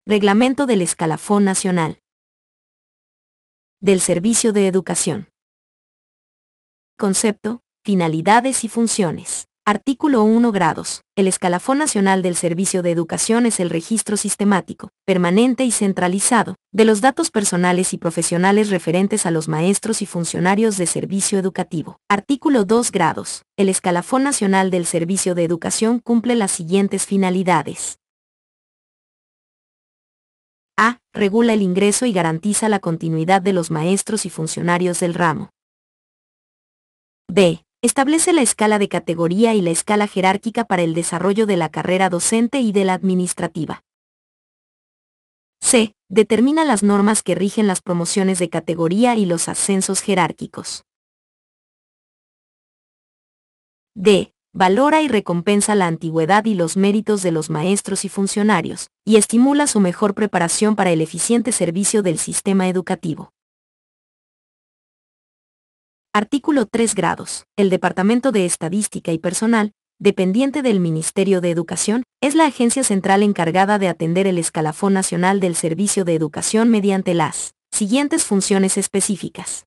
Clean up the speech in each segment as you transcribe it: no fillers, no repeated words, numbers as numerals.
Reglamento del Escalafón Nacional del Servicio de Educación. Concepto, finalidades y funciones. Artículo 1. Grados. El Escalafón Nacional del Servicio de Educación es el registro sistemático, permanente y centralizado, de los datos personales y profesionales referentes a los maestros y funcionarios de servicio educativo. Artículo 2. Grados. El Escalafón Nacional del Servicio de Educación cumple las siguientes finalidades. A. Regula el ingreso y garantiza la continuidad de los maestros y funcionarios del ramo. B. Establece la escala de categoría y la escala jerárquica para el desarrollo de la carrera docente y de la administrativa. C. Determina las normas que rigen las promociones de categoría y los ascensos jerárquicos. D. Valora y recompensa la antigüedad y los méritos de los maestros y funcionarios, y estimula su mejor preparación para el eficiente servicio del sistema educativo. Artículo 3. Grados. El Departamento de Estadística y Personal, dependiente del Ministerio de Educación, es la agencia central encargada de atender el Escalafón Nacional del Servicio de Educación mediante las siguientes funciones específicas.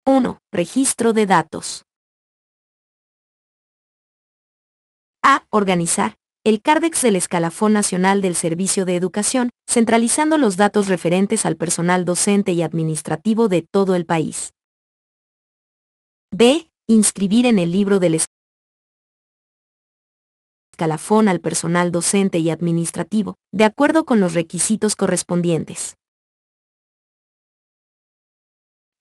1. Registro de datos. A. Organizar el Cardex del Escalafón Nacional del Servicio de Educación, centralizando los datos referentes al personal docente y administrativo de todo el país. B. Inscribir en el libro del escalafón al personal docente y administrativo, de acuerdo con los requisitos correspondientes.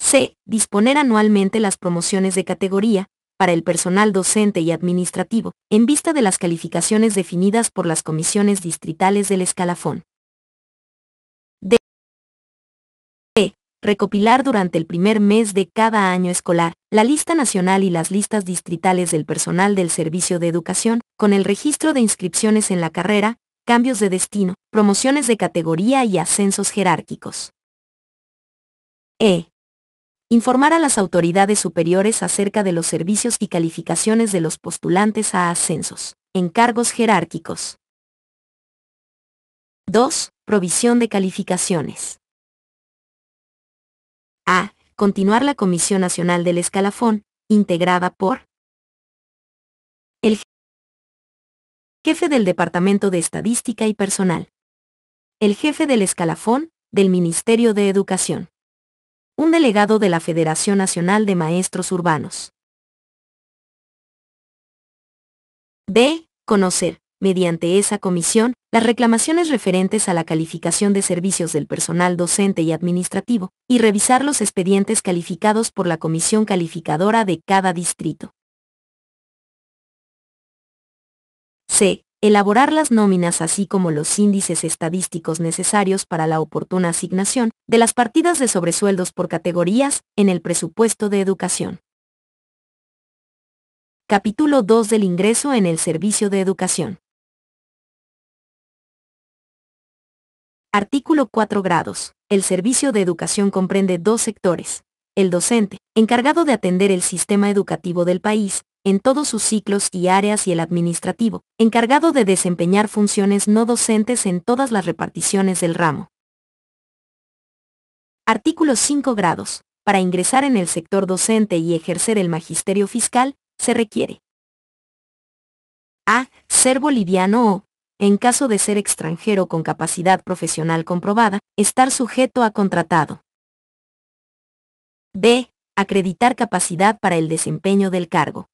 C. Disponer anualmente las promociones de categoría para el personal docente y administrativo, en vista de las calificaciones definidas por las comisiones distritales del escalafón. D. Recopilar durante el primer mes de cada año escolar la lista nacional y las listas distritales del personal del servicio de educación, con el registro de inscripciones en la carrera, cambios de destino, promociones de categoría y ascensos jerárquicos. E. Informar a las autoridades superiores acerca de los servicios y calificaciones de los postulantes a ascensos, encargos jerárquicos. 2. Provisión de calificaciones. A. Continuar la Comisión Nacional del Escalafón, integrada por el jefe del Departamento de Estadística y Personal, el jefe del Escalafón, del Ministerio de Educación, un delegado de la Federación Nacional de Maestros Urbanos. B. Conocer, mediante esa comisión, las reclamaciones referentes a la calificación de servicios del personal docente y administrativo, y revisar los expedientes calificados por la comisión calificadora de cada distrito. C. Elaborar las nóminas así como los índices estadísticos necesarios para la oportuna asignación de las partidas de sobresueldos por categorías en el presupuesto de educación. Capítulo 2 del ingreso en el servicio de educación. Artículo 4. Grados. El servicio de educación comprende dos sectores. El docente, encargado de atender el sistema educativo del país, en todos sus ciclos y áreas, y el administrativo, encargado de desempeñar funciones no docentes en todas las reparticiones del ramo. Artículo 5. Grados. Para ingresar en el sector docente y ejercer el magisterio fiscal, se requiere: A. Ser boliviano o, en caso de ser extranjero con capacidad profesional comprobada, estar sujeto a contratado. B. Acreditar capacidad para el desempeño del cargo.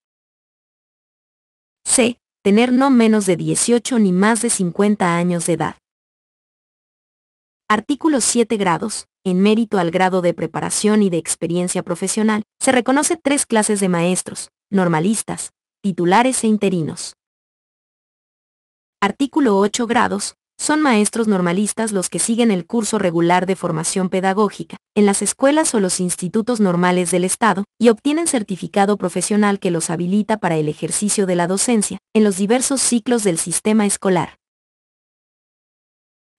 C. Tener no menos de 18 ni más de 50 años de edad. Artículo 7. Grados. En mérito al grado de preparación y de experiencia profesional, se reconoce 3 clases de maestros: normalistas, titulares e interinos. Artículo 8. Grados. Son maestros normalistas los que siguen el curso regular de formación pedagógica, en las escuelas o los institutos normales del Estado, y obtienen certificado profesional que los habilita para el ejercicio de la docencia, en los diversos ciclos del sistema escolar.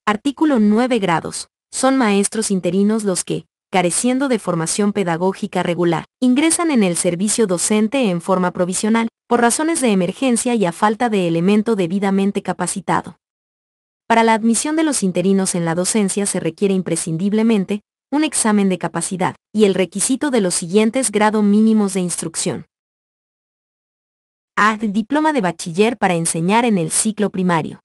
Artículo 9. Grados. Son maestros interinos los que, careciendo de formación pedagógica regular, ingresan en el servicio docente en forma provisional, por razones de emergencia y a falta de elemento debidamente capacitado. Para la admisión de los interinos en la docencia se requiere imprescindiblemente un examen de capacidad y el requisito de los siguientes grado mínimos de instrucción. A. Diploma de bachiller para enseñar en el ciclo primario.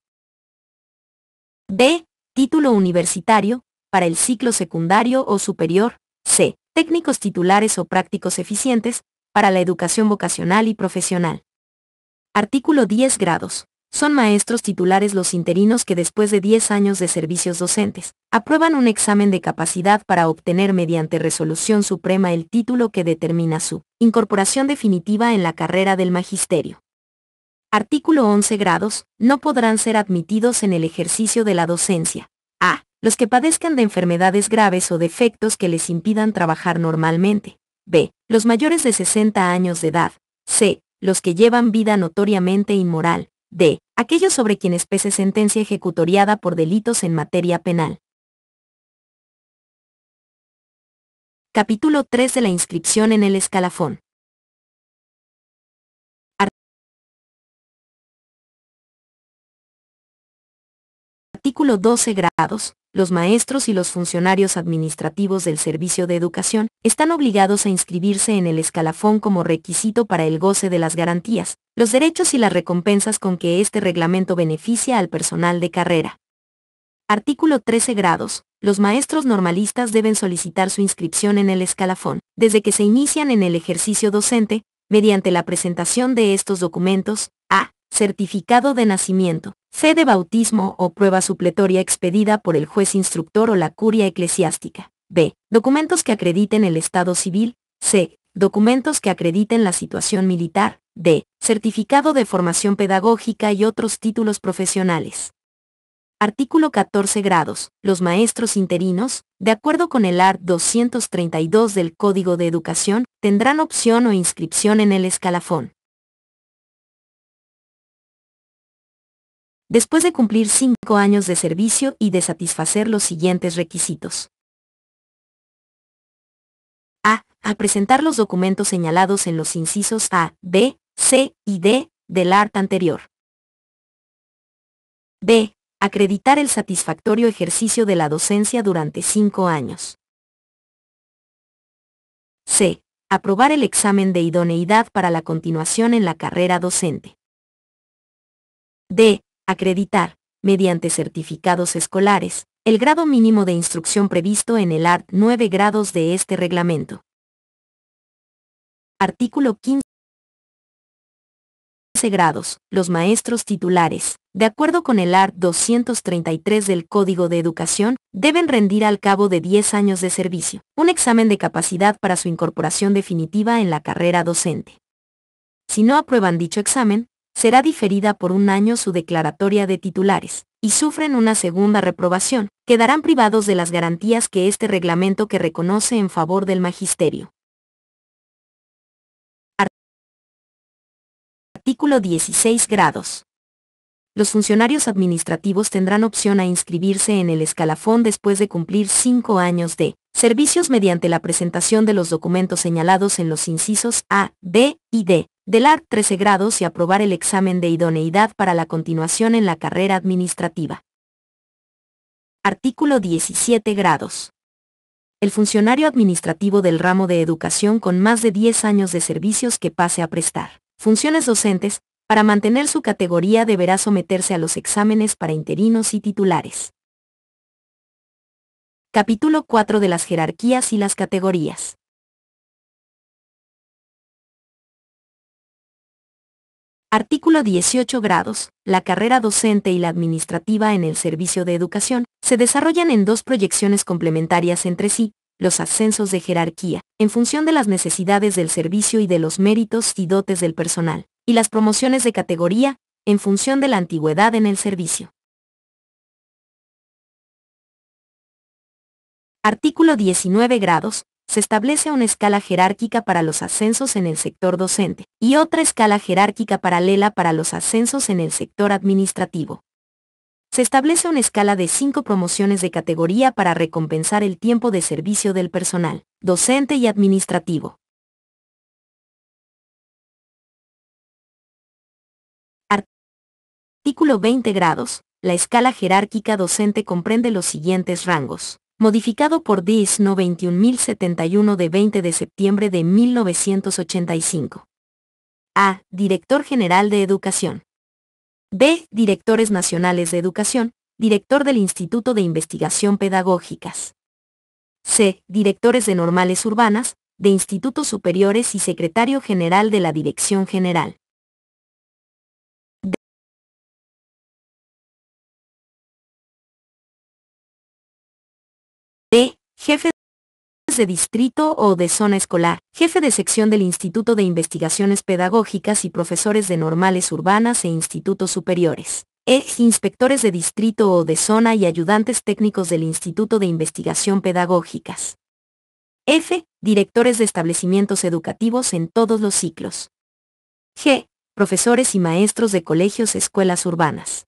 B. Título universitario para el ciclo secundario o superior. C. Técnicos titulares o prácticos eficientes para la educación vocacional y profesional. Artículo 10 grados. Son maestros titulares los interinos que después de 10 años de servicios docentes, aprueban un examen de capacidad para obtener mediante resolución suprema el título que determina su incorporación definitiva en la carrera del magisterio. Artículo 11 grados. No podrán ser admitidos en el ejercicio de la docencia. A. Los que padezcan de enfermedades graves o defectos que les impidan trabajar normalmente. B. Los mayores de 60 años de edad. C. Los que llevan vida notoriamente inmoral. D. Aquellos sobre quienes pese sentencia ejecutoriada por delitos en materia penal. Capítulo 3 de la inscripción en el escalafón. Artículo 12 grados. Los maestros y los funcionarios administrativos del Servicio de Educación están obligados a inscribirse en el escalafón como requisito para el goce de las garantías, los derechos y las recompensas con que este reglamento beneficia al personal de carrera. Artículo 13 grados. Los maestros normalistas deben solicitar su inscripción en el escalafón, desde que se inician en el ejercicio docente, mediante la presentación de estos documentos: A. Certificado de nacimiento, fe de bautismo o prueba supletoria expedida por el juez instructor o la curia eclesiástica. B. Documentos que acrediten el estado civil. C. Documentos que acrediten la situación militar. D. Certificado de formación pedagógica y otros títulos profesionales. Artículo 14 grados. Los maestros interinos, de acuerdo con el art. 232 del Código de Educación, tendrán opción o inscripción en el escalafón después de cumplir 5 años de servicio y de satisfacer los siguientes requisitos. A. Presentar los documentos señalados en los incisos A, B, C y D del art. Anterior. B. Acreditar el satisfactorio ejercicio de la docencia durante 5 años. C. Aprobar el examen de idoneidad para la continuación en la carrera docente. D. Acreditar, mediante certificados escolares, el grado mínimo de instrucción previsto en el art. 9 grados de este reglamento. Artículo 15 grados. Los maestros titulares, de acuerdo con el art. 233 del Código de Educación, deben rendir al cabo de 10 años de servicio un examen de capacidad para su incorporación definitiva en la carrera docente. Si no aprueban dicho examen, será diferida por 1 año su declaratoria de titulares, y sufren una segunda reprobación, quedarán privados de las garantías que este reglamento que reconoce en favor del magisterio. Artículo 16 grados. Los funcionarios administrativos tendrán opción a inscribirse en el escalafón después de cumplir 5 años de servicios mediante la presentación de los documentos señalados en los incisos A, B y D del art. 13 grados y aprobar el examen de idoneidad para la continuación en la carrera administrativa. Artículo 17 grados. El funcionario administrativo del ramo de educación con más de 10 años de servicios que pase a prestar funciones docentes, para mantener su categoría deberá someterse a los exámenes para interinos y titulares. Capítulo 4 de las jerarquías y las categorías. Artículo 18 grados. La carrera docente y la administrativa en el servicio de educación se desarrollan en 2 proyecciones complementarias entre sí: los ascensos de jerarquía, en función de las necesidades del servicio y de los méritos y dotes del personal, y las promociones de categoría, en función de la antigüedad en el servicio. Artículo 19 grados. Se establece una escala jerárquica para los ascensos en el sector docente, y otra escala jerárquica paralela para los ascensos en el sector administrativo. Se establece una escala de 5 promociones de categoría para recompensar el tiempo de servicio del personal docente y administrativo. Artículo 20 grados. La escala jerárquica docente comprende los siguientes rangos. Modificado por DIS No 21071 de 20 de septiembre de 1985. A. Director General de Educación. B. Directores Nacionales de Educación, Director del Instituto de Investigación Pedagógicas. C. Directores de Normales Urbanas, de Institutos Superiores y Secretario General de la Dirección General. D. Jefe de distrito o de zona escolar, jefe de sección del Instituto de Investigaciones Pedagógicas y profesores de normales urbanas e institutos superiores. E. Inspectores de distrito o de zona y ayudantes técnicos del Instituto de Investigación Pedagógicas. F. Directores de establecimientos educativos en todos los ciclos. G. Profesores y maestros de colegios, escuelas urbanas.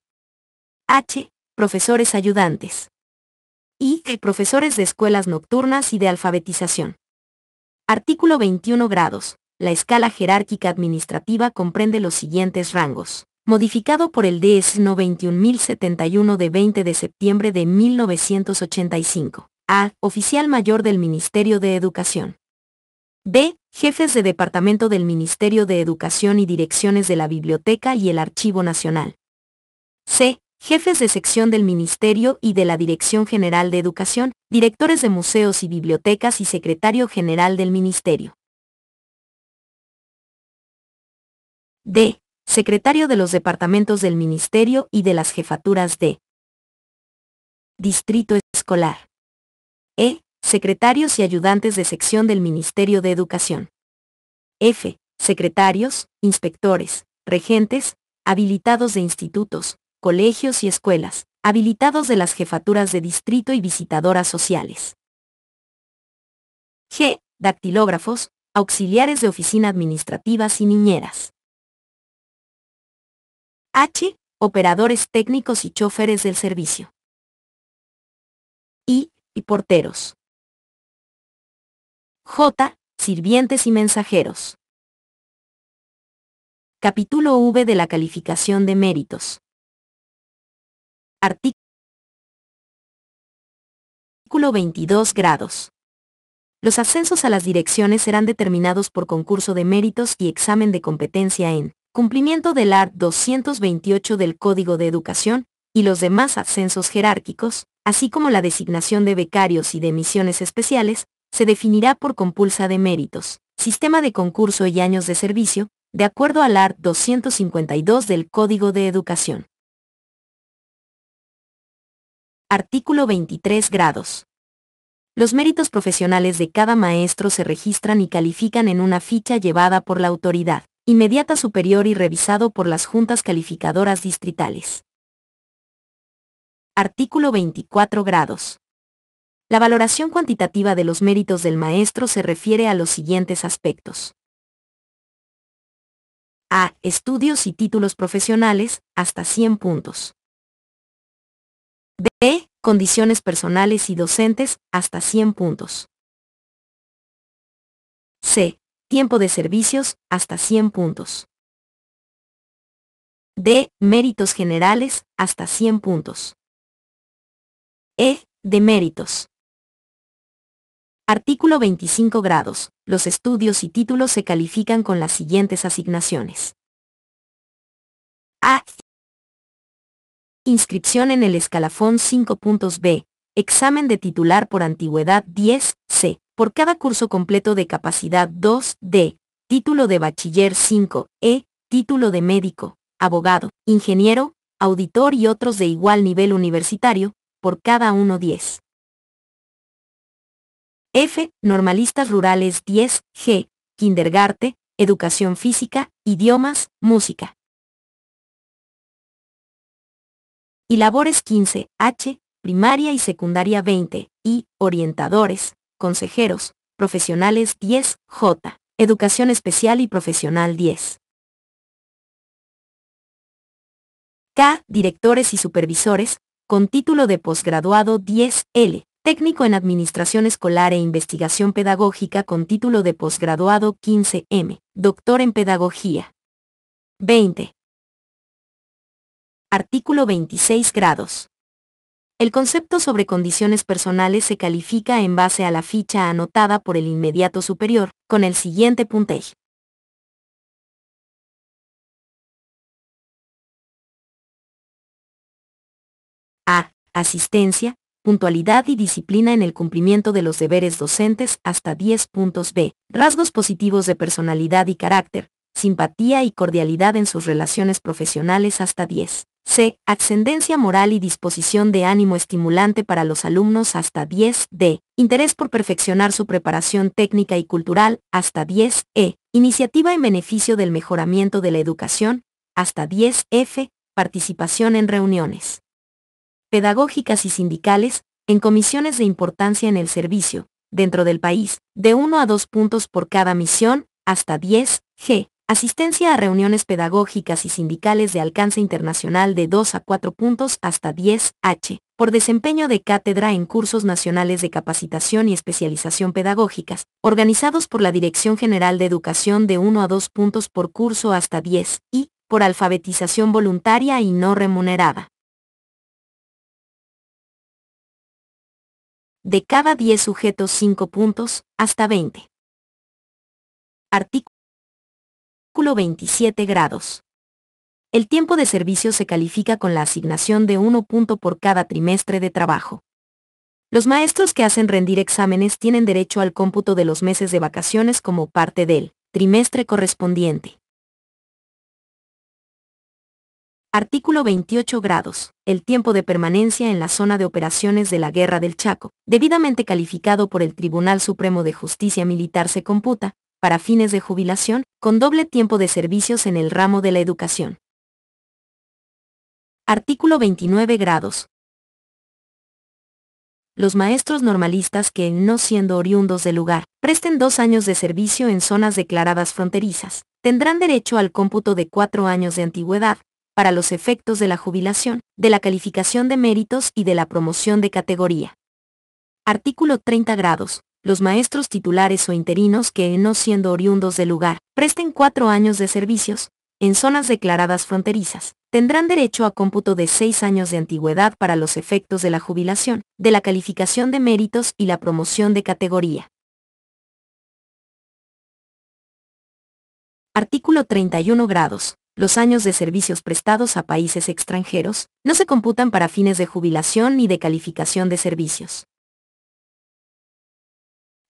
H. Profesores ayudantes. I. Profesores de escuelas nocturnas y de alfabetización. Artículo 21 grados. La escala jerárquica administrativa comprende los siguientes rangos. Modificado por el DS No 21071 de 20 de septiembre de 1985. A. Oficial mayor del Ministerio de Educación. B. Jefes de departamento del Ministerio de Educación y direcciones de la Biblioteca y el Archivo Nacional. C. Jefes de sección del Ministerio y de la Dirección General de Educación, directores de museos y bibliotecas y secretario general del Ministerio. D. Secretario de los departamentos del Ministerio y de las jefaturas de Distrito Escolar. E. Secretarios y ayudantes de sección del Ministerio de Educación. F. Secretarios, inspectores, regentes, habilitados de institutos, colegios y escuelas, habilitados de las jefaturas de distrito y visitadoras sociales. G. Dactilógrafos, auxiliares de oficina administrativas y niñeras. H. Operadores técnicos y choferes del servicio. I. Y porteros. J. Sirvientes y mensajeros. Capítulo V de la calificación de méritos. Artículo 22 grados. Los ascensos a las direcciones serán determinados por concurso de méritos y examen de competencia en cumplimiento del art. 228 del Código de Educación, y los demás ascensos jerárquicos, así como la designación de becarios y de misiones especiales, se definirá por compulsa de méritos, sistema de concurso y años de servicio, de acuerdo al art. 252 del Código de Educación. Artículo 23 grados. Los méritos profesionales de cada maestro se registran y califican en una ficha llevada por la autoridad inmediata superior y revisado por las juntas calificadoras distritales. Artículo 24 grados. La valoración cuantitativa de los méritos del maestro se refiere a los siguientes aspectos. A. Estudios y títulos profesionales, hasta 100 puntos. B. Condiciones personales y docentes, hasta 100 puntos. C. Tiempo de servicios, hasta 100 puntos. D. Méritos generales, hasta 100 puntos. E. De méritos. Artículo 25 grados. Los estudios y títulos se califican con las siguientes asignaciones. A. Inscripción en el escalafón 5 puntos. B. Examen de titular por antigüedad 10. C. Por cada curso completo de capacidad 2. D. Título de bachiller 5. E. Título de médico, abogado, ingeniero, auditor y otros de igual nivel universitario, por cada uno 10. F. Normalistas rurales 10. G. Kindergarten, educación física, idiomas, música. Y labores 15. H. Primaria y secundaria 20. I. Orientadores, consejeros, profesionales 10. J. Educación especial y profesional 10. K. Directores y supervisores, con título de posgraduado 10. L. Técnico en Administración Escolar e Investigación Pedagógica con título de posgraduado 15. M. Doctor en Pedagogía 20. Artículo 26 grados. El concepto sobre condiciones personales se califica en base a la ficha anotada por el inmediato superior, con el siguiente puntaje. A. Asistencia, puntualidad y disciplina en el cumplimiento de los deberes docentes hasta 10 puntos. B. Rasgos positivos de personalidad y carácter, simpatía y cordialidad en sus relaciones profesionales hasta 10. C. Ascendencia moral y disposición de ánimo estimulante para los alumnos hasta 10. D. Interés por perfeccionar su preparación técnica y cultural hasta 10. E. Iniciativa en beneficio del mejoramiento de la educación hasta 10. F. Participación en reuniones pedagógicas y sindicales, en comisiones de importancia en el servicio, dentro del país, de 1 a 2 puntos por cada misión, hasta 10. G. Asistencia a reuniones pedagógicas y sindicales de alcance internacional de 2 a 4 puntos hasta 10. H. Por desempeño de cátedra en cursos nacionales de capacitación y especialización pedagógicas, organizados por la Dirección General de Educación de 1 a 2 puntos por curso hasta 10. Y, por alfabetización voluntaria y no remunerada. De cada 10 sujetos 5 puntos, hasta 20. Artículo 27 grados. El tiempo de servicio se califica con la asignación de 1 punto por cada trimestre de trabajo. Los maestros que hacen rendir exámenes tienen derecho al cómputo de los meses de vacaciones como parte del trimestre correspondiente. Artículo 28 grados. El tiempo de permanencia en la zona de operaciones de la Guerra del Chaco, debidamente calificado por el Tribunal Supremo de Justicia Militar, se computa, para fines de jubilación, con doble tiempo de servicios en el ramo de la educación. Artículo 29 grados. Los maestros normalistas que, no siendo oriundos del lugar, presten 2 años de servicio en zonas declaradas fronterizas, tendrán derecho al cómputo de 4 años de antigüedad, para los efectos de la jubilación, de la calificación de méritos y de la promoción de categoría. Artículo 30 grados. Los maestros titulares o interinos que, no siendo oriundos del lugar, presten 4 años de servicios, en zonas declaradas fronterizas, tendrán derecho a cómputo de 6 años de antigüedad para los efectos de la jubilación, de la calificación de méritos y la promoción de categoría. Artículo 31 grados. Los años de servicios prestados a países extranjeros no se computan para fines de jubilación ni de calificación de servicios.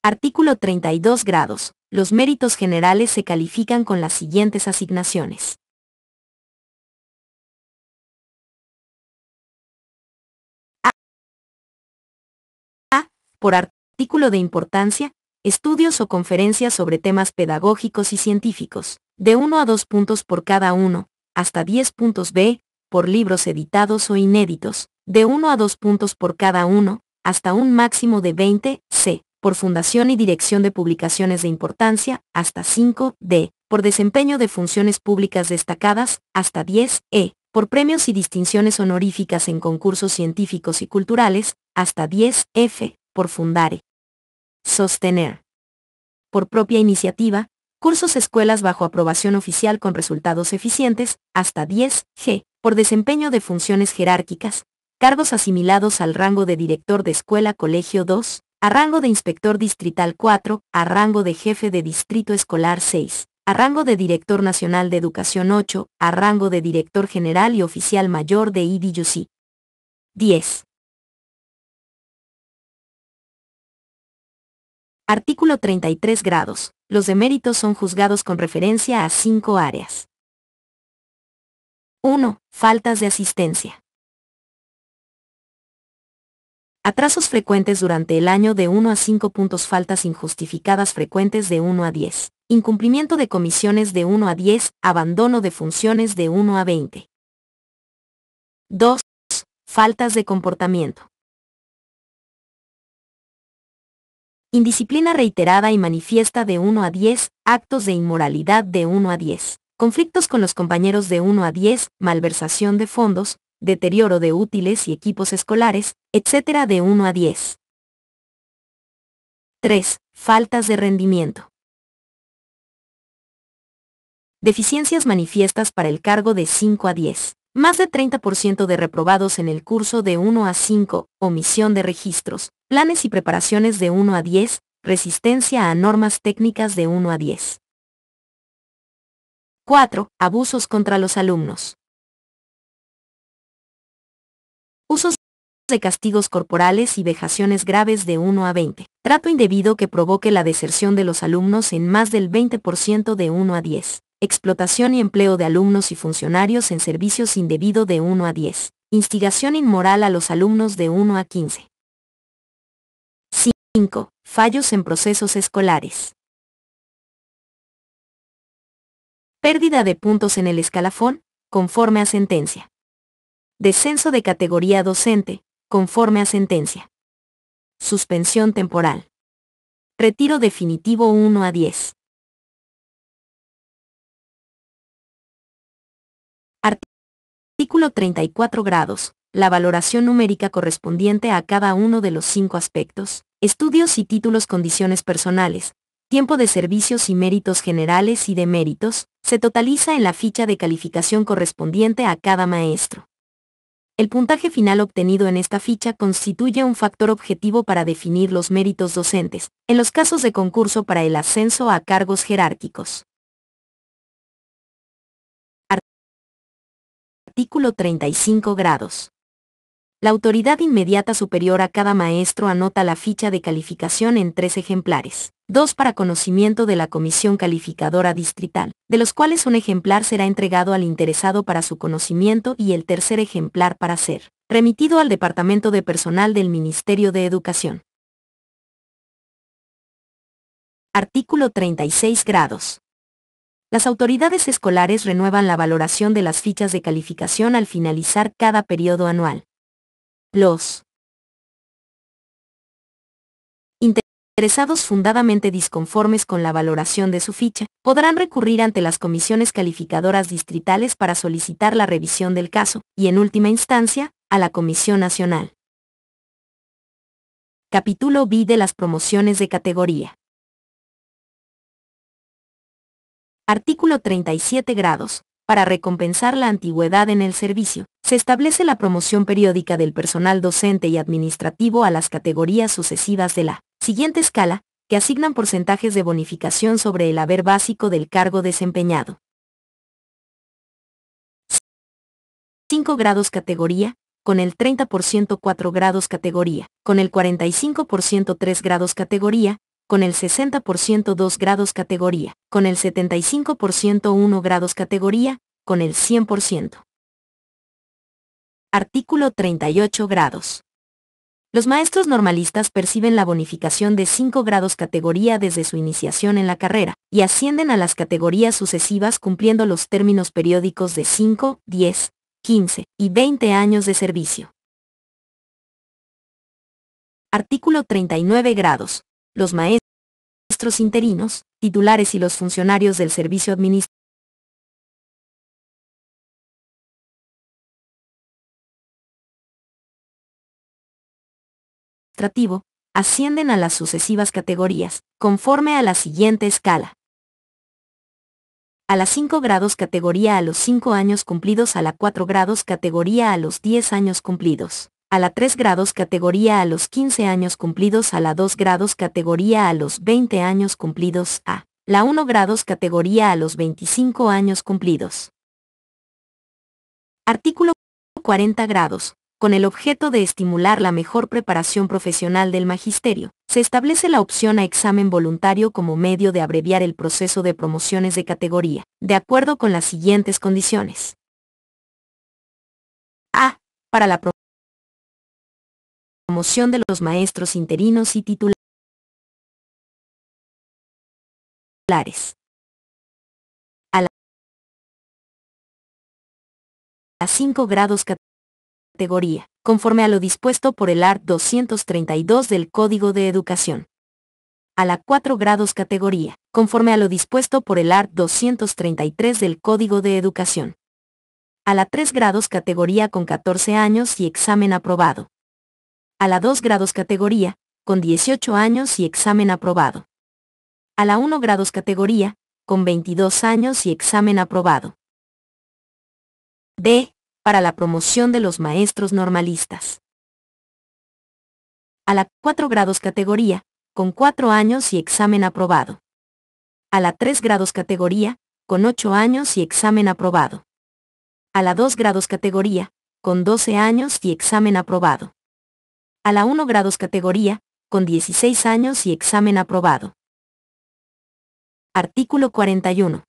Artículo 32 grados. Los méritos generales se califican con las siguientes asignaciones. A. Por artículo de importancia, estudios o conferencias sobre temas pedagógicos y científicos, de 1 a 2 puntos por cada uno, hasta 10 puntos. B. Por libros editados o inéditos, de 1 a 2 puntos por cada uno, hasta un máximo de 20. C. Por fundación y dirección de publicaciones de importancia, hasta 5. D. Por desempeño de funciones públicas destacadas, hasta 10. E. Por premios y distinciones honoríficas en concursos científicos y culturales, hasta 10. F. Por fundar, sostener, por propia iniciativa, cursos escuelas bajo aprobación oficial con resultados eficientes, hasta 10. G. Por desempeño de funciones jerárquicas, cargos asimilados al rango de director de escuela colegio 2, a rango de inspector distrital 4, a rango de jefe de distrito escolar 6, a rango de director nacional de educación 8, a rango de director general y oficial mayor de IDUC. 10. Artículo 33 grados. Los deméritos son juzgados con referencia a 5 áreas. 1. Faltas de asistencia. Atrasos frecuentes durante el año de 1 a 5 puntos. Faltas injustificadas frecuentes de 1 a 10. Incumplimiento de comisiones de 1 a 10. Abandono de funciones de 1 a 20. 2. Faltas de comportamiento. Indisciplina reiterada y manifiesta de 1 a 10, actos de inmoralidad de 1 a 10, conflictos con los compañeros de 1 a 10, malversación de fondos, deterioro de útiles y equipos escolares, etc. de 1 a 10. 3. Faltas de rendimiento. Deficiencias manifiestas para el cargo de 5 a 10. Más de 30% de reprobados en el curso de 1 a 5, omisión de registros, planes y preparaciones de 1 a 10, resistencia a normas técnicas de 1 a 10. 4. Abusos contra los alumnos. Usos de castigos corporales y vejaciones graves de 1 a 20. Trato indebido que provoque la deserción de los alumnos en más del 20% de 1 a 10. Explotación y empleo de alumnos y funcionarios en servicios indebido de 1 a 10. Instigación inmoral a los alumnos de 1 a 15. 5. Fallos en procesos escolares. Pérdida de puntos en el escalafón, conforme a sentencia. Descenso de categoría docente, conforme a sentencia. Suspensión temporal. Retiro definitivo 1 a 10. Artículo 34 grados. La valoración numérica correspondiente a cada uno de los 5 aspectos: estudios y títulos, condiciones personales, tiempo de servicios y méritos generales y de méritos, se totaliza en la ficha de calificación correspondiente a cada maestro. El puntaje final obtenido en esta ficha constituye un factor objetivo para definir los méritos docentes, en los casos de concurso para el ascenso a cargos jerárquicos. Artículo 35 grados. La autoridad inmediata superior a cada maestro anota la ficha de calificación en 3 ejemplares, 2 para conocimiento de la Comisión Calificadora Distrital, de los cuales un ejemplar será entregado al interesado para su conocimiento y el tercer ejemplar para ser remitido al Departamento de Personal del Ministerio de Educación. Artículo 36 grados. Las autoridades escolares renuevan la valoración de las fichas de calificación al finalizar cada periodo anual. Los interesados fundadamente disconformes con la valoración de su ficha, podrán recurrir ante las comisiones calificadoras distritales para solicitar la revisión del caso, y en última instancia, a la Comisión Nacional. Capítulo B de las promociones de categoría. Artículo 37 grados. Para recompensar la antigüedad en el servicio, se establece la promoción periódica del personal docente y administrativo a las categorías sucesivas de la siguiente escala, que asignan porcentajes de bonificación sobre el haber básico del cargo desempeñado. 5 grados categoría, con el 30% 4 grados categoría, con el 45% 3 grados categoría, con el 60% 2 grados categoría, con el 75% 1 grados categoría, con el 100%. Artículo 38 grados. Los maestros normalistas perciben la bonificación de 5 grados categoría desde su iniciación en la carrera, y ascienden a las categorías sucesivas cumpliendo los términos periódicos de 5, 10, 15 y 20 años de servicio. Artículo 39 grados. Los maestros interinos, titulares y los funcionarios del servicio administrativo ascienden a las sucesivas categorías, conforme a la siguiente escala. A la 5 grados categoría a los 5 años cumplidos, a la 4 grados categoría a los 10 años cumplidos, a la 3 grados categoría a los 15 años cumplidos, a la 2 grados categoría a los 20 años cumplidos, a la 1 grados categoría a los 25 años cumplidos. Artículo 40 grados. Con el objeto de estimular la mejor preparación profesional del magisterio, se establece la opción a examen voluntario como medio de abreviar el proceso de promociones de categoría, de acuerdo con las siguientes condiciones. A. Para la promoción de los maestros interinos y titulares. A la 5 grados categoría, conforme a lo dispuesto por el art. 232 del Código de Educación. A la 4 grados categoría, conforme a lo dispuesto por el art. 233 del Código de Educación. A la 3 grados categoría con 14 años y examen aprobado. A la 2 grados categoría, con 18 años y examen aprobado. A la 1 grados categoría, con 22 años y examen aprobado. B. para la promoción de los maestros normalistas. A la 4 grados categoría, con 4 años y examen aprobado. A la 3 grados categoría, con 8 años y examen aprobado. A la 2 grados categoría, con 12 años y examen aprobado. A la 1 grados categoría, con 16 años y examen aprobado. Artículo 41.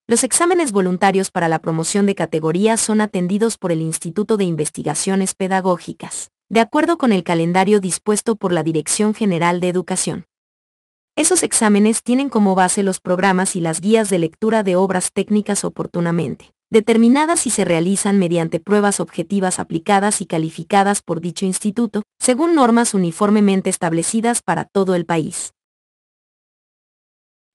Los exámenes voluntarios para la promoción de categoría son atendidos por el Instituto de Investigaciones Pedagógicas, de acuerdo con el calendario dispuesto por la Dirección General de Educación. Esos exámenes tienen como base los programas y las guías de lectura de obras técnicas oportunamente determinadas y se realizan mediante pruebas objetivas aplicadas y calificadas por dicho instituto, según normas uniformemente establecidas para todo el país.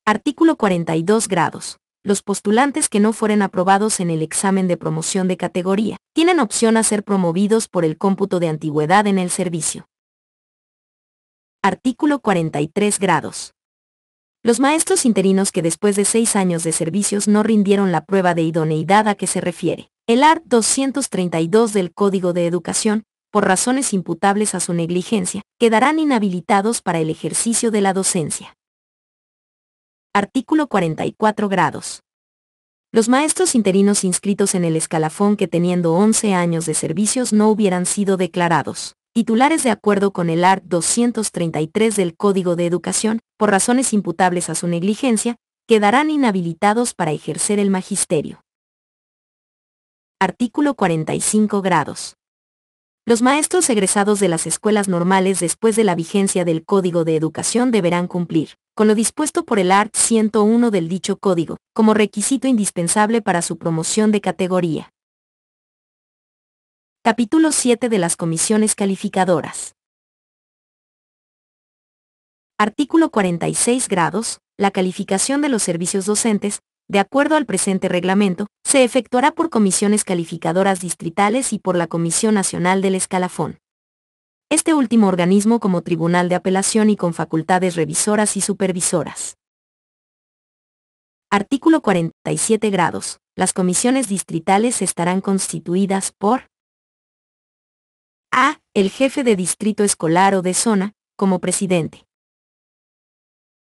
Artículo 42 grados. Los postulantes que no fueren aprobados en el examen de promoción de categoría, tienen opción a ser promovidos por el cómputo de antigüedad en el servicio. Artículo 43 grados. Los maestros interinos que después de 6 años de servicios no rindieron la prueba de idoneidad a que se refiere el art. 232 del Código de Educación, por razones imputables a su negligencia, quedarán inhabilitados para el ejercicio de la docencia. Artículo 44 grados. Los maestros interinos inscritos en el escalafón que teniendo 11 años de servicios no hubieran sido declarados titulares de acuerdo con el art. 233 del Código de Educación, por razones imputables a su negligencia, quedarán inhabilitados para ejercer el magisterio. Artículo 45 grados. Los maestros egresados de las escuelas normales después de la vigencia del Código de Educación deberán cumplir con lo dispuesto por el art. 101 del dicho código, como requisito indispensable para su promoción de categoría. Capítulo 7 de las comisiones calificadoras. Artículo 46 grados. La calificación de los servicios docentes, de acuerdo al presente reglamento, se efectuará por comisiones calificadoras distritales y por la Comisión Nacional del Escalafón. Este último organismo como tribunal de apelación y con facultades revisoras y supervisoras. Artículo 47 grados. Las comisiones distritales estarán constituidas por A. El jefe de distrito escolar o de zona, como presidente.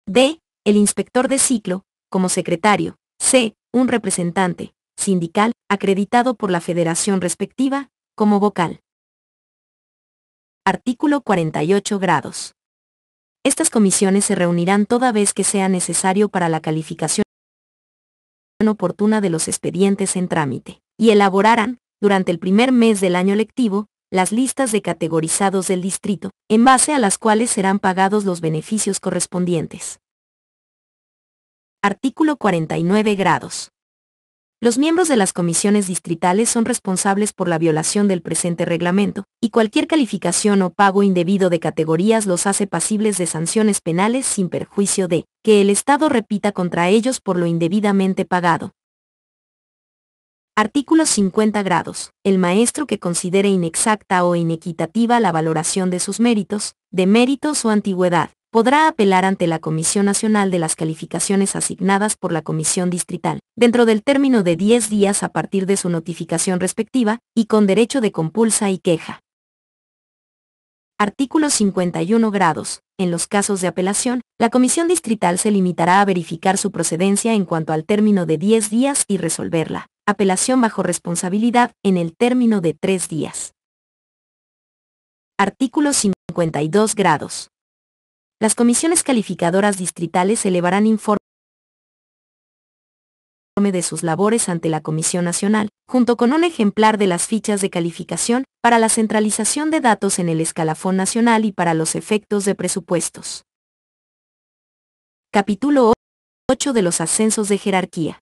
B. El inspector de ciclo, como secretario. C. Un representante sindical, acreditado por la federación respectiva, como vocal. Artículo 48 grados. Estas comisiones se reunirán toda vez que sea necesario para la calificación oportuna de los expedientes en trámite, y elaborarán, durante el primer mes del año lectivo, las listas de categorizados del distrito, en base a las cuales serán pagados los beneficios correspondientes. Artículo 49 grados. Los miembros de las comisiones distritales son responsables por la violación del presente reglamento, y cualquier calificación o pago indebido de categorías los hace pasibles de sanciones penales sin perjuicio de que el Estado repita contra ellos por lo indebidamente pagado. Artículo 50 grados. El maestro que considere inexacta o inequitativa la valoración de sus méritos, deméritos o antigüedad, podrá apelar ante la Comisión Nacional de las Calificaciones asignadas por la Comisión Distrital, dentro del término de 10 días a partir de su notificación respectiva, y con derecho de compulsa y queja. Artículo 51 grados. En los casos de apelación, la Comisión Distrital se limitará a verificar su procedencia en cuanto al término de 10 días y resolverla. Apelación bajo responsabilidad en el término de 3 días. Artículo 52 grados. Las comisiones calificadoras distritales elevarán informe de sus labores ante la Comisión Nacional, junto con un ejemplar de las fichas de calificación, para la centralización de datos en el escalafón nacional y para los efectos de presupuestos. Capítulo 8 de los ascensos de jerarquía.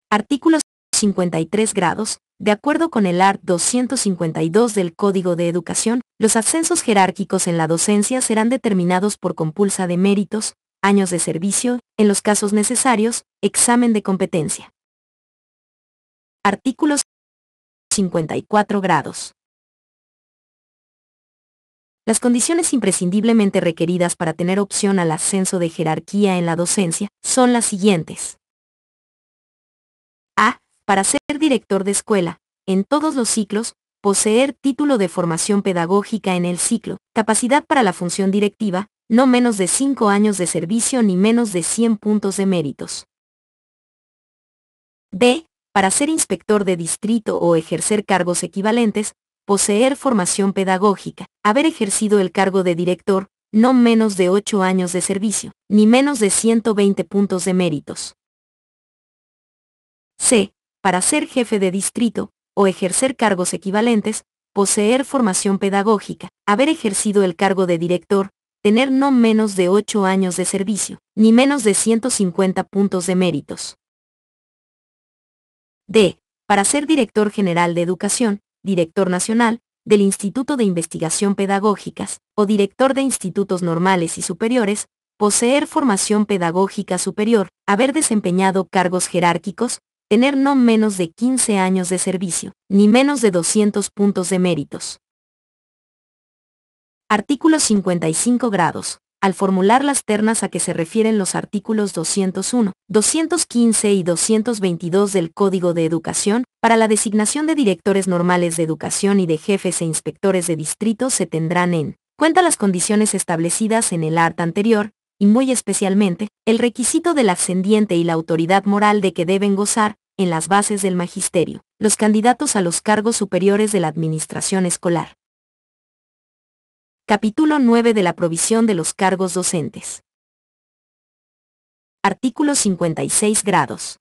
Artículo 53 grados. De acuerdo con el art. 252 del Código de Educación, los ascensos jerárquicos en la docencia serán determinados por compulsa de méritos, años de servicio, en los casos necesarios, examen de competencia. Artículos 54 grados. Las condiciones imprescindiblemente requeridas para tener opción al ascenso de jerarquía en la docencia son las siguientes. A. Para ser director de escuela, en todos los ciclos, poseer título de formación pedagógica en el ciclo, capacidad para la función directiva, no menos de 5 años de servicio ni menos de 100 puntos de méritos. D. Para ser inspector de distrito o ejercer cargos equivalentes, poseer formación pedagógica, haber ejercido el cargo de director, no menos de 8 años de servicio, ni menos de 120 puntos de méritos. C. Para ser jefe de distrito, o ejercer cargos equivalentes, poseer formación pedagógica, haber ejercido el cargo de director, tener no menos de 8 años de servicio, ni menos de 150 puntos de méritos. D. Para ser director general de educación, director nacional, del Instituto de Investigación Pedagógicas, o director de institutos normales y superiores, poseer formación pedagógica superior, haber desempeñado cargos jerárquicos, tener no menos de 15 años de servicio, ni menos de 200 puntos de méritos. Artículo 55 grados. Al formular las ternas a que se refieren los artículos 201, 215 y 222 del Código de Educación, para la designación de directores normales de educación y de jefes e inspectores de distrito se tendrán en cuenta las condiciones establecidas en el art. Anterior, y muy especialmente, el requisito del ascendiente y la autoridad moral de que deben gozar, en las bases del magisterio, los candidatos a los cargos superiores de la administración escolar. Capítulo 9 de la provisión de los cargos docentes. Artículo 56 grados.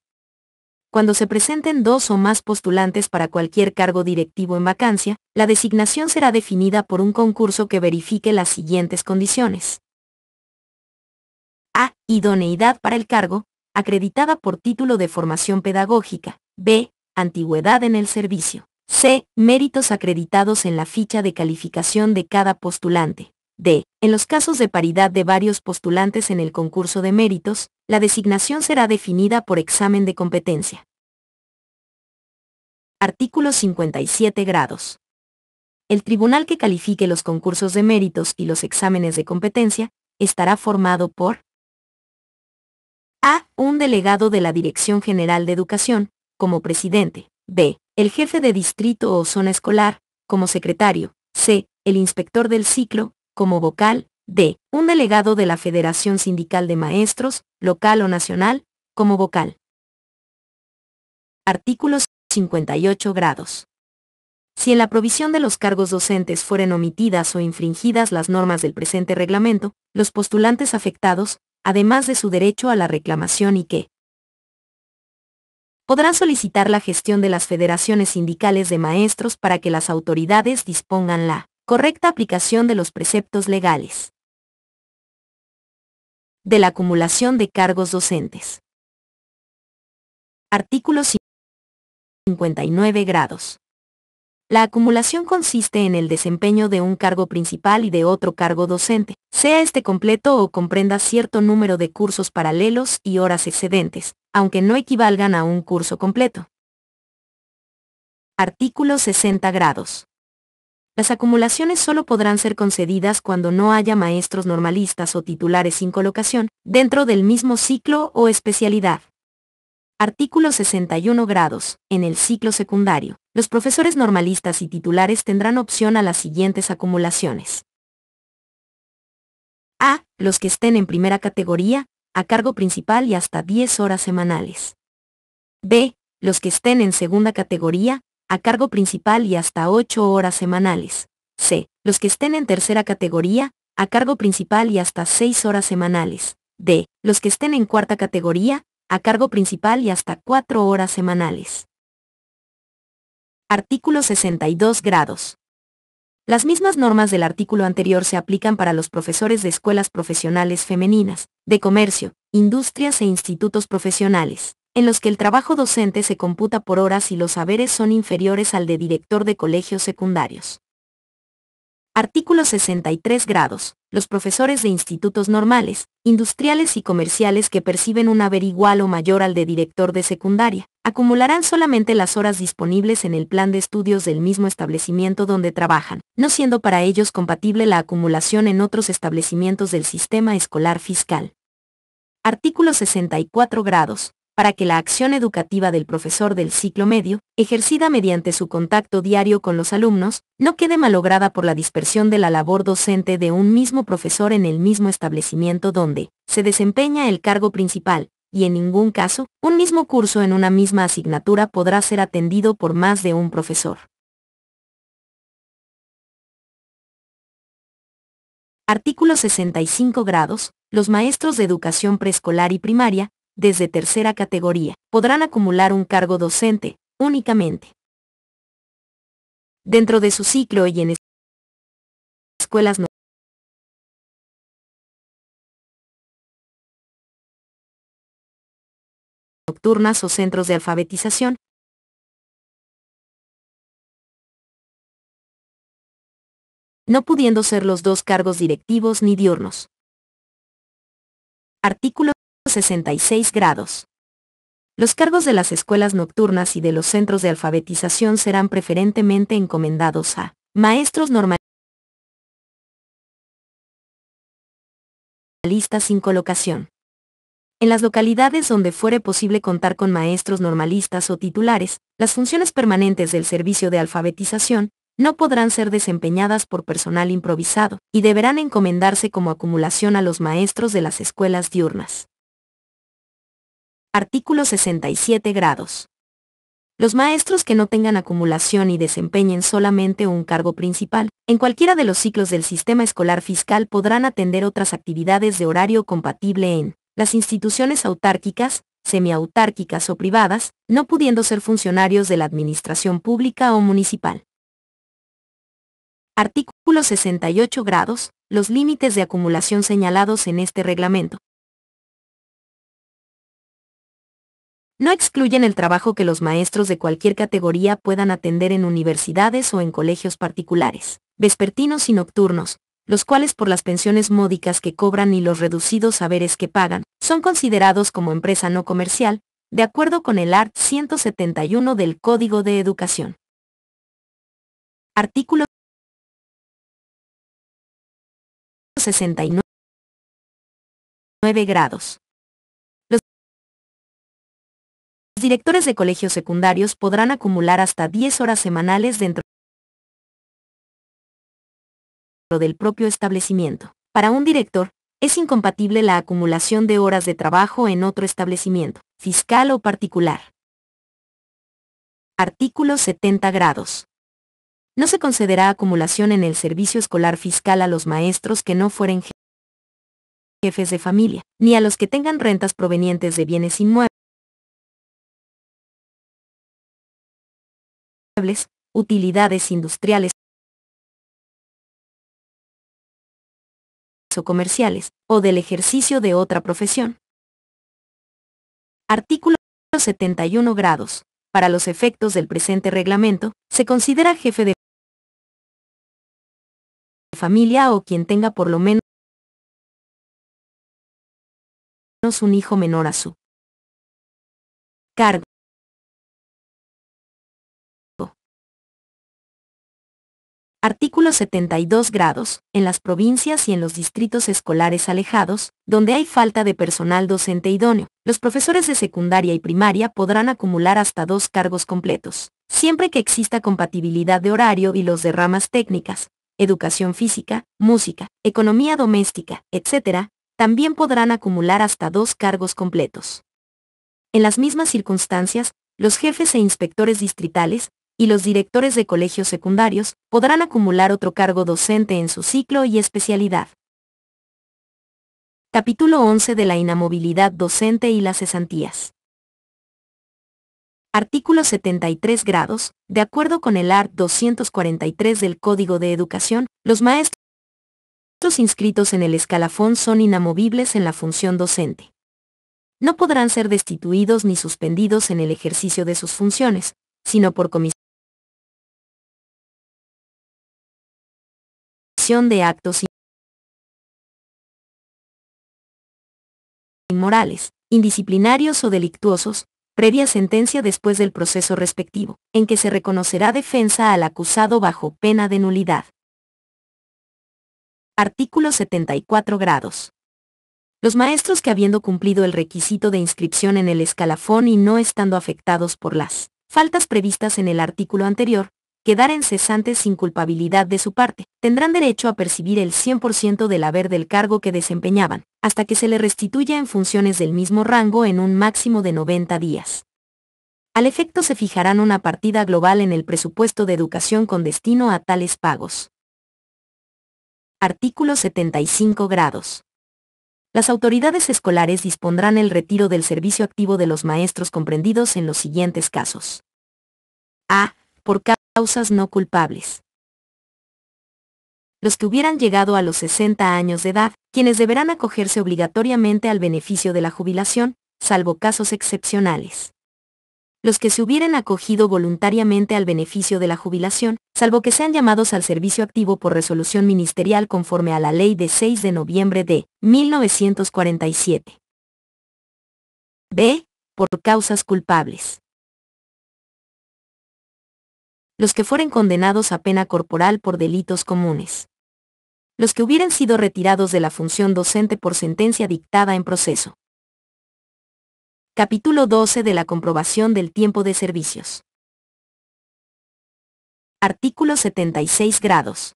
Cuando se presenten 2 o más postulantes para cualquier cargo directivo en vacancia, la designación será definida por un concurso que verifique las siguientes condiciones. A. Idoneidad para el cargo, acreditada por título de formación pedagógica. B. Antigüedad en el servicio. C. Méritos acreditados en la ficha de calificación de cada postulante. D. En los casos de paridad de varios postulantes en el concurso de méritos, la designación será definida por examen de competencia. Artículo 57 grados. El tribunal que califique los concursos de méritos y los exámenes de competencia estará formado por A. Un delegado de la Dirección General de Educación, como presidente. B. El jefe de distrito o zona escolar, como secretario. C. El inspector del ciclo, como vocal. D. Un delegado de la Federación Sindical de Maestros, local o nacional, como vocal. Artículos 58 grados. Si en la provisión de los cargos docentes fueren omitidas o infringidas las normas del presente reglamento, los postulantes afectados, además de su derecho a la reclamación y que podrán solicitar la gestión de las federaciones sindicales de maestros para que las autoridades dispongan la correcta aplicación de los preceptos legales. De la acumulación de cargos docentes. Artículo 59 grados. La acumulación consiste en el desempeño de un cargo principal y de otro cargo docente, sea este completo o comprenda cierto número de cursos paralelos y horas excedentes, aunque no equivalgan a un curso completo. Artículo 60 grados. Las acumulaciones solo podrán ser concedidas cuando no haya maestros normalistas o titulares sin colocación, dentro del mismo ciclo o especialidad. Artículo 61 grados. En el ciclo secundario, los profesores normalistas y titulares tendrán opción a las siguientes acumulaciones. A. Los que estén en primera categoría, a cargo principal y hasta 10 horas semanales. B. Los que estén en segunda categoría, a cargo principal y hasta 8 horas semanales. C. Los que estén en tercera categoría, a cargo principal y hasta 6 horas semanales. D. Los que estén en cuarta categoría, a cargo principal y hasta 4 horas semanales. Artículo 62 grados. Las mismas normas del artículo anterior se aplican para los profesores de escuelas profesionales femeninas, de comercio, industrias e institutos profesionales, en los que el trabajo docente se computa por horas y los saberes son inferiores al de director de colegios secundarios. Artículo 63 grados. Los profesores de institutos normales, industriales y comerciales que perciben un haber igual o mayor al de director de secundaria, acumularán solamente las horas disponibles en el plan de estudios del mismo establecimiento donde trabajan, no siendo para ellos compatible la acumulación en otros establecimientos del sistema escolar fiscal. Artículo 64 grados. para que la acción educativa del profesor del ciclo medio, ejercida mediante su contacto diario con los alumnos, no quede malograda por la dispersión de la labor docente de un mismo profesor en el mismo establecimiento donde se desempeña el cargo principal, y en ningún caso, un mismo curso en una misma asignatura podrá ser atendido por más de un profesor. Artículo 65 grados. Los maestros de educación preescolar y primaria, desde tercera categoría, podrán acumular un cargo docente, únicamente dentro de su ciclo y en escuelas nocturnas o centros de alfabetización, no pudiendo ser los dos cargos directivos ni diurnos. Artículo 66 grados. Los cargos de las escuelas nocturnas y de los centros de alfabetización serán preferentemente encomendados a maestros normalistas sin colocación. En las localidades donde fuere posible contar con maestros normalistas o titulares, las funciones permanentes del servicio de alfabetización no podrán ser desempeñadas por personal improvisado, y deberán encomendarse como acumulación a los maestros de las escuelas diurnas. Artículo 67 grados. Los maestros que no tengan acumulación y desempeñen solamente un cargo principal, en cualquiera de los ciclos del sistema escolar fiscal podrán atender otras actividades de horario compatible en las instituciones autárquicas, semiautárquicas o privadas, no pudiendo ser funcionarios de la administración pública o municipal. Artículo 68 grados. Los límites de acumulación señalados en este reglamento no excluyen el trabajo que los maestros de cualquier categoría puedan atender en universidades o en colegios particulares, vespertinos y nocturnos, los cuales por las pensiones módicas que cobran y los reducidos saberes que pagan, son considerados como empresa no comercial, de acuerdo con el art. 171 del Código de Educación. Artículo 69 grados. Los directores de colegios secundarios podrán acumular hasta 10 horas semanales dentro del propio establecimiento. Para un director, es incompatible la acumulación de horas de trabajo en otro establecimiento, fiscal o particular. Artículo 70 grados. No se concederá acumulación en el servicio escolar fiscal a los maestros que no fueren jefes de familia, ni a los que tengan rentas provenientes de bienes inmuebles, utilidades industriales o comerciales, o del ejercicio de otra profesión. Artículo 71 grados. Para los efectos del presente reglamento, se considera jefe de familia o quien tenga por lo menos un hijo menor a su cargo. Artículo 72 grados. En las provincias y en los distritos escolares alejados, donde hay falta de personal docente idóneo, los profesores de secundaria y primaria podrán acumular hasta 2 cargos completos, siempre que exista compatibilidad de horario, y los de ramas técnicas, educación física, música, economía doméstica, etc., también podrán acumular hasta 2 cargos completos. En las mismas circunstancias, los jefes e inspectores distritales y los directores de colegios secundarios podrán acumular otro cargo docente en su ciclo y especialidad. Capítulo 11 de la inamovilidad docente y las cesantías. Artículo 73 grados. De acuerdo con el art. 243 del Código de Educación, los maestros inscritos en el escalafón son inamovibles en la función docente. No podrán ser destituidos ni suspendidos en el ejercicio de sus funciones, sino por comisión de actos inmorales, indisciplinarios o delictuosos, previa sentencia después del proceso respectivo, en que se reconocerá defensa al acusado bajo pena de nulidad. Artículo 74 grados. Los maestros que habiendo cumplido el requisito de inscripción en el escalafón y no estando afectados por las faltas previstas en el artículo anterior, quedaren cesantes sin culpabilidad de su parte, tendrán derecho a percibir el 100% del haber del cargo que desempeñaban, hasta que se le restituya en funciones del mismo rango en un máximo de 90 días. Al efecto se fijarán una partida global en el presupuesto de educación con destino a tales pagos. Artículo 75 grados. Las autoridades escolares dispondrán el retiro del servicio activo de los maestros comprendidos en los siguientes casos. A. Por causas no culpables. Los que hubieran llegado a los 60 años de edad, quienes deberán acogerse obligatoriamente al beneficio de la jubilación, salvo casos excepcionales. Los que se hubieran acogido voluntariamente al beneficio de la jubilación, salvo que sean llamados al servicio activo por resolución ministerial conforme a la Ley de 6 de noviembre de 1947. B. Por causas culpables. Los que fueren condenados a pena corporal por delitos comunes. Los que hubieran sido retirados de la función docente por sentencia dictada en proceso. Capítulo 12 de la comprobación del tiempo de servicios. Artículo 76 grados.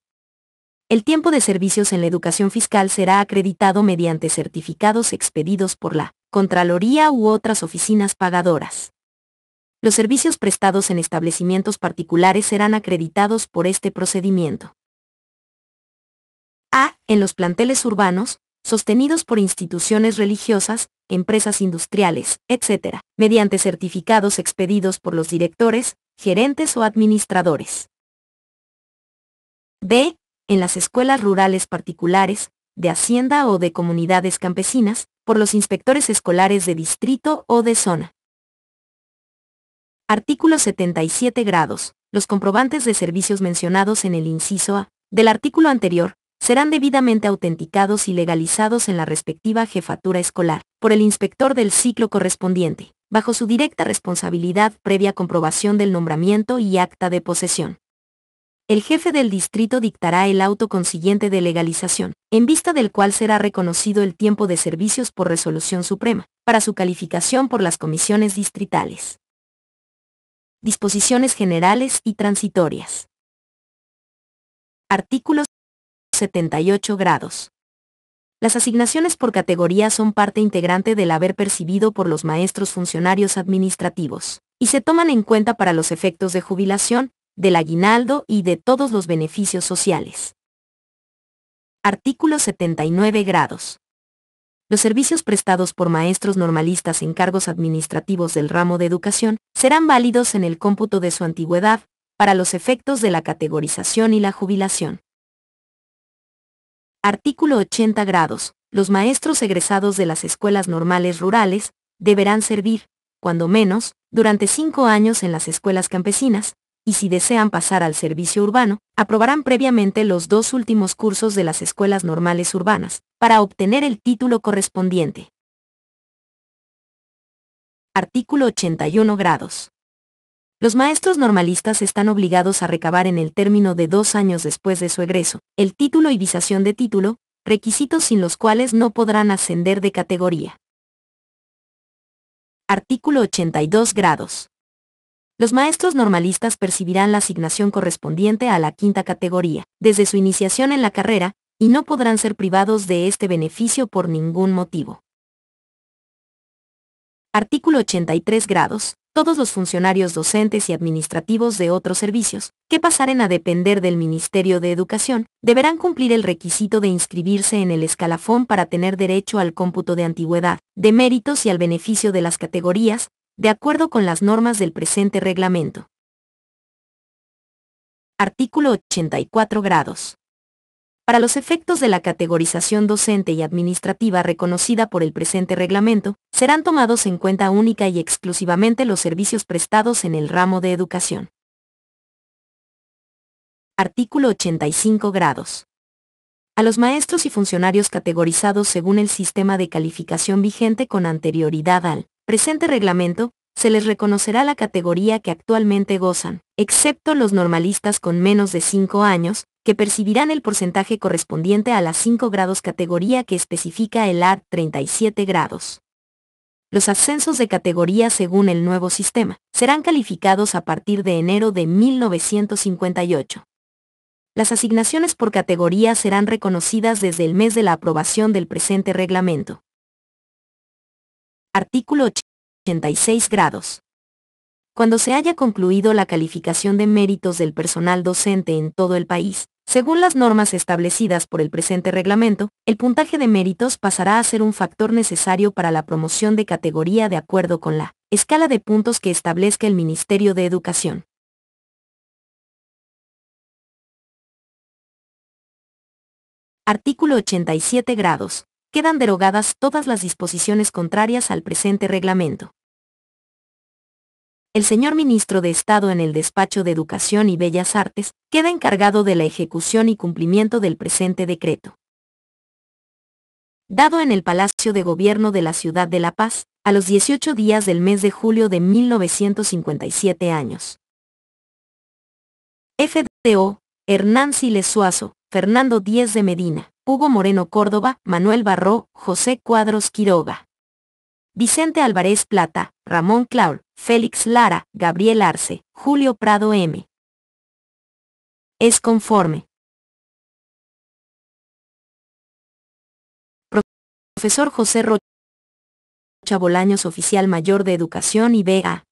El tiempo de servicios en la educación fiscal será acreditado mediante certificados expedidos por la Contraloría u otras oficinas pagadoras. Los servicios prestados en establecimientos particulares serán acreditados por este procedimiento. A. En los planteles urbanos, sostenidos por instituciones religiosas, empresas industriales, etc., mediante certificados expedidos por los directores, gerentes o administradores. B. En las escuelas rurales particulares, de hacienda o de comunidades campesinas, por los inspectores escolares de distrito o de zona. Artículo 77 grados. Los comprobantes de servicios mencionados en el inciso A del artículo anterior serán debidamente autenticados y legalizados en la respectiva jefatura escolar, por el inspector del ciclo correspondiente, bajo su directa responsabilidad previa comprobación del nombramiento y acta de posesión. El jefe del distrito dictará el auto consiguiente de legalización, en vista del cual será reconocido el tiempo de servicios por resolución suprema, para su calificación por las comisiones distritales. Disposiciones generales y transitorias. Artículo 78 grados. Las asignaciones por categoría son parte integrante del haber percibido por los maestros funcionarios administrativos, y se toman en cuenta para los efectos de jubilación, del aguinaldo y de todos los beneficios sociales. Artículo 79 grados. Los servicios prestados por maestros normalistas en cargos administrativos del ramo de educación serán válidos en el cómputo de su antigüedad, para los efectos de la categorización y la jubilación. Artículo 80 grados. Los maestros egresados de las escuelas normales rurales deberán servir, cuando menos, durante 5 años en las escuelas campesinas, y si desean pasar al servicio urbano, aprobarán previamente los 2 últimos cursos de las escuelas normales urbanas, para obtener el título correspondiente. Artículo 81 grados. Los maestros normalistas están obligados a recabar en el término de 2 años después de su egreso, el título y visación de título, requisitos sin los cuales no podrán ascender de categoría. Artículo 82 grados. Los maestros normalistas percibirán la asignación correspondiente a la 5ª categoría, desde su iniciación en la carrera, y no podrán ser privados de este beneficio por ningún motivo. Artículo 83 grados. Todos los funcionarios docentes y administrativos de otros servicios, que pasaren a depender del Ministerio de Educación, deberán cumplir el requisito de inscribirse en el escalafón para tener derecho al cómputo de antigüedad, de méritos y al beneficio de las categorías, de acuerdo con las normas del presente reglamento. Artículo 84 grados. Para los efectos de la categorización docente y administrativa reconocida por el presente reglamento, serán tomados en cuenta única y exclusivamente los servicios prestados en el ramo de educación. Artículo 85 grados. A los maestros y funcionarios categorizados según el sistema de calificación vigente con anterioridad al presente reglamento, se les reconocerá la categoría que actualmente gozan, excepto los normalistas con menos de 5 años, que percibirán el porcentaje correspondiente a las 5 grados categoría que especifica el ART 37 grados. Los ascensos de categoría según el nuevo sistema serán calificados a partir de enero de 1958. Las asignaciones por categoría serán reconocidas desde el mes de la aprobación del presente reglamento. Artículo 86 grados. Cuando se haya concluido la calificación de méritos del personal docente en todo el país, según las normas establecidas por el presente reglamento, el puntaje de méritos pasará a ser un factor necesario para la promoción de categoría de acuerdo con la escala de puntos que establezca el Ministerio de Educación. Artículo 87 grados. Quedan derogadas todas las disposiciones contrarias al presente reglamento. El señor Ministro de Estado en el Despacho de Educación y Bellas Artes queda encargado de la ejecución y cumplimiento del presente decreto. Dado en el Palacio de Gobierno de la Ciudad de La Paz, a los 18 días del mes de julio de 1957 años. FDO, Hernán Siles Suazo, Fernando Díez de Medina, Hugo Moreno Córdoba, Manuel Barró, José Cuadros Quiroga, Vicente Álvarez Plata, Ramón Claur, Félix Lara, Gabriel Arce, Julio Prado M. Es conforme. Profesor José Rocha Bolaños, oficial mayor de Educación y B.A.